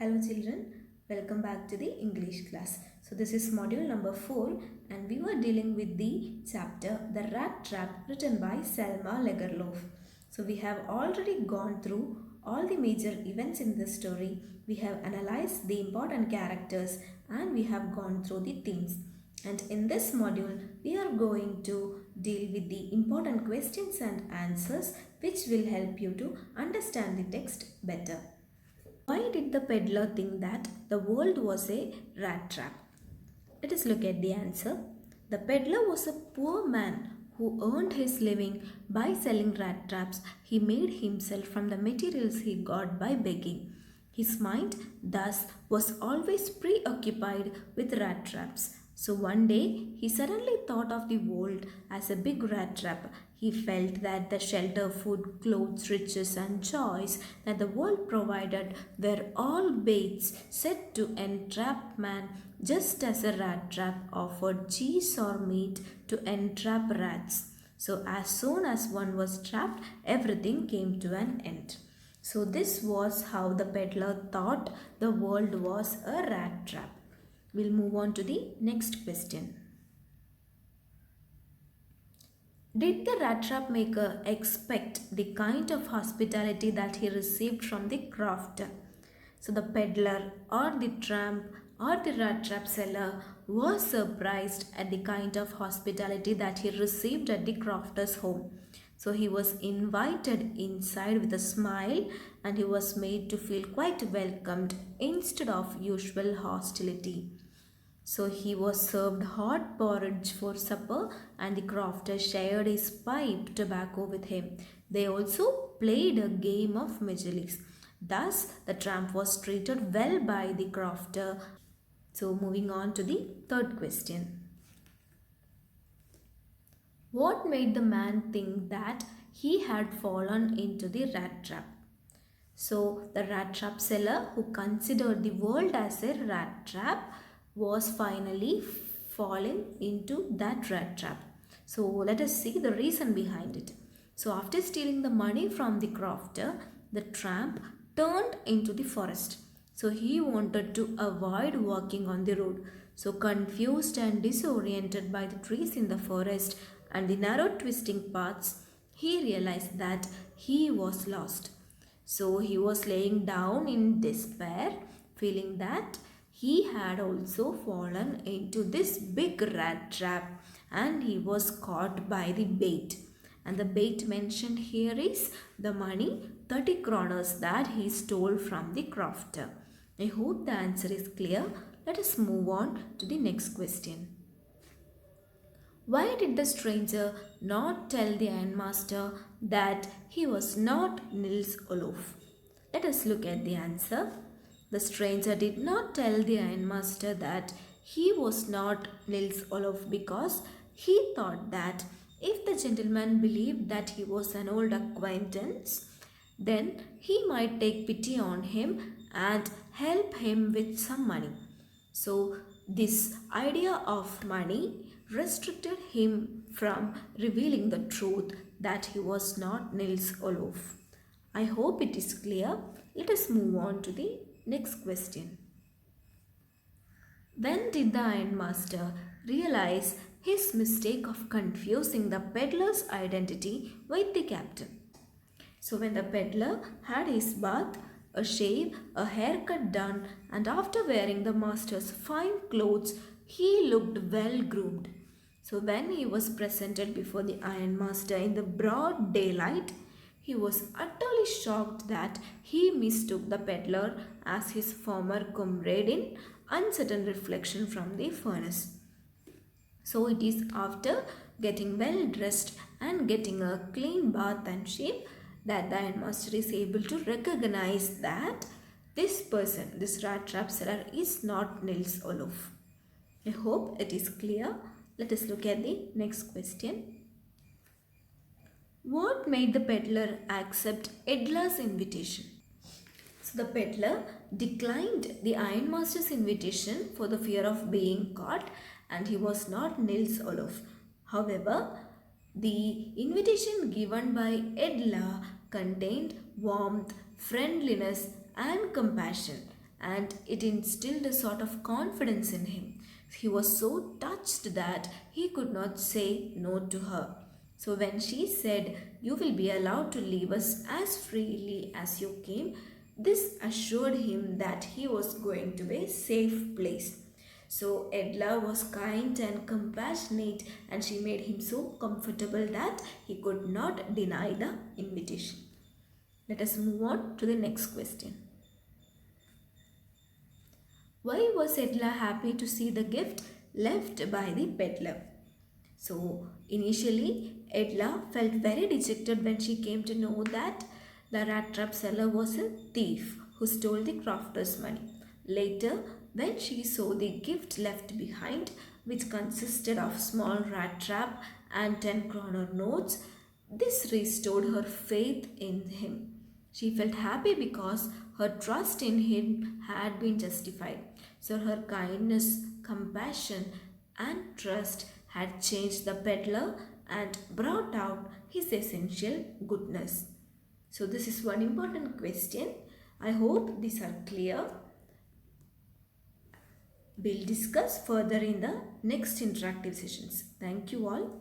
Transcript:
Hello children, welcome back to the English class. So this is module number 4 and we were dealing with the chapter The Rat Trap written by Selma Lagerlof. So we have already gone through all the major events in this story. We have analyzed the important characters and we have gone through the themes. And in this module, we are going to deal with the important questions and answers which will help you to understand the text better. Why did the peddler think that the world was a rat trap? Let us look at the answer. The peddler was a poor man who earned his living by selling rat traps he made himself from the materials he got by begging. His mind, thus, was always preoccupied with rat traps. So one day he suddenly thought of the world as a big rat trap. He felt that the shelter, food, clothes, riches, and joys that the world provided were all baits set to entrap man, just as a rat trap offered cheese or meat to entrap rats. So as soon as one was trapped, everything came to an end. So this was how the peddler thought the world was a rat trap. We'll move on to the next question. Did the rat trap maker expect the kind of hospitality that he received from the crofter? So the peddler or the tramp or the rat trap seller was surprised at the kind of hospitality that he received at the crofter's home. So he was invited inside with a smile and he was made to feel quite welcomed instead of usual hostility. So he was served hot porridge for supper and the crofter shared his pipe tobacco with him. They also played a game of majlis. Thus the tramp was treated well by the crofter. So moving on to the third question. What made the man think that he had fallen into the rat trap? So the rat trap seller, who considered the world as a rat trap, was finally falling into that rat trap. So let us see the reason behind it. So after stealing the money from the crofter, the tramp turned into the forest. So he wanted to avoid walking on the road. So confused and disoriented by the trees in the forest and the narrow twisting paths, he realized that he was lost. So he was laying down in despair, feeling that he had also fallen into this big rat trap and he was caught by the bait. And the bait mentioned here is the money 30 kroners that he stole from the crofter. I hope the answer is clear. Let us move on to the next question. Why did the stranger not tell the ironmaster that he was not Nils Olof? Let us look at the answer. The stranger did not tell the ironmaster that he was not Nils Olof because he thought that if the gentleman believed that he was an old acquaintance, then he might take pity on him and help him with some money. So this idea of money restricted him from revealing the truth that he was not Nils Olof. I hope it is clear. Let us move on to the next question. When did the ironmaster realize his mistake of confusing the peddler's identity with the captain? So when the peddler had his bath, a shave, a haircut done, and after wearing the master's fine clothes, he looked well groomed. So when he was presented before the ironmaster in the broad daylight, he was utterly shocked that he mistook the peddler as his former comrade in uncertain reflection from the furnace. So it is after getting well dressed and getting a clean bath and shave that the ironmaster is able to recognize that this person, this rat trap seller, is not Nils Olof. I hope it is clear. Let us look at the next question. What made the peddler accept Edla's invitation? So the peddler declined the ironmaster's invitation for the fear of being caught and he was not Nils Olof. However, the invitation given by Edla contained warmth, friendliness and compassion. and it instilled a sort of confidence in him. He was so touched that he could not say no to her. So when she said, "You will be allowed to leave us as freely as you came," this assured him that he was going to a safe place. So Edla was kind and compassionate, and she made him so comfortable that he could not deny the invitation. Let us move on to the next question. Why was Edla happy to see the gift left by the peddler? So initially, Edla felt very dejected when she came to know that the rat trap seller was a thief who stole the crafter's money. Later, when she saw the gift left behind, which consisted of small rat trap and 10 kroner notes, this restored her faith in him. She felt happy because her trust in him had been justified. So her kindness, compassion, and trust had changed the peddler and brought out his essential goodness. So, this is one important question. I hope these are clear. We'll discuss further in the next interactive sessions. Thank you all.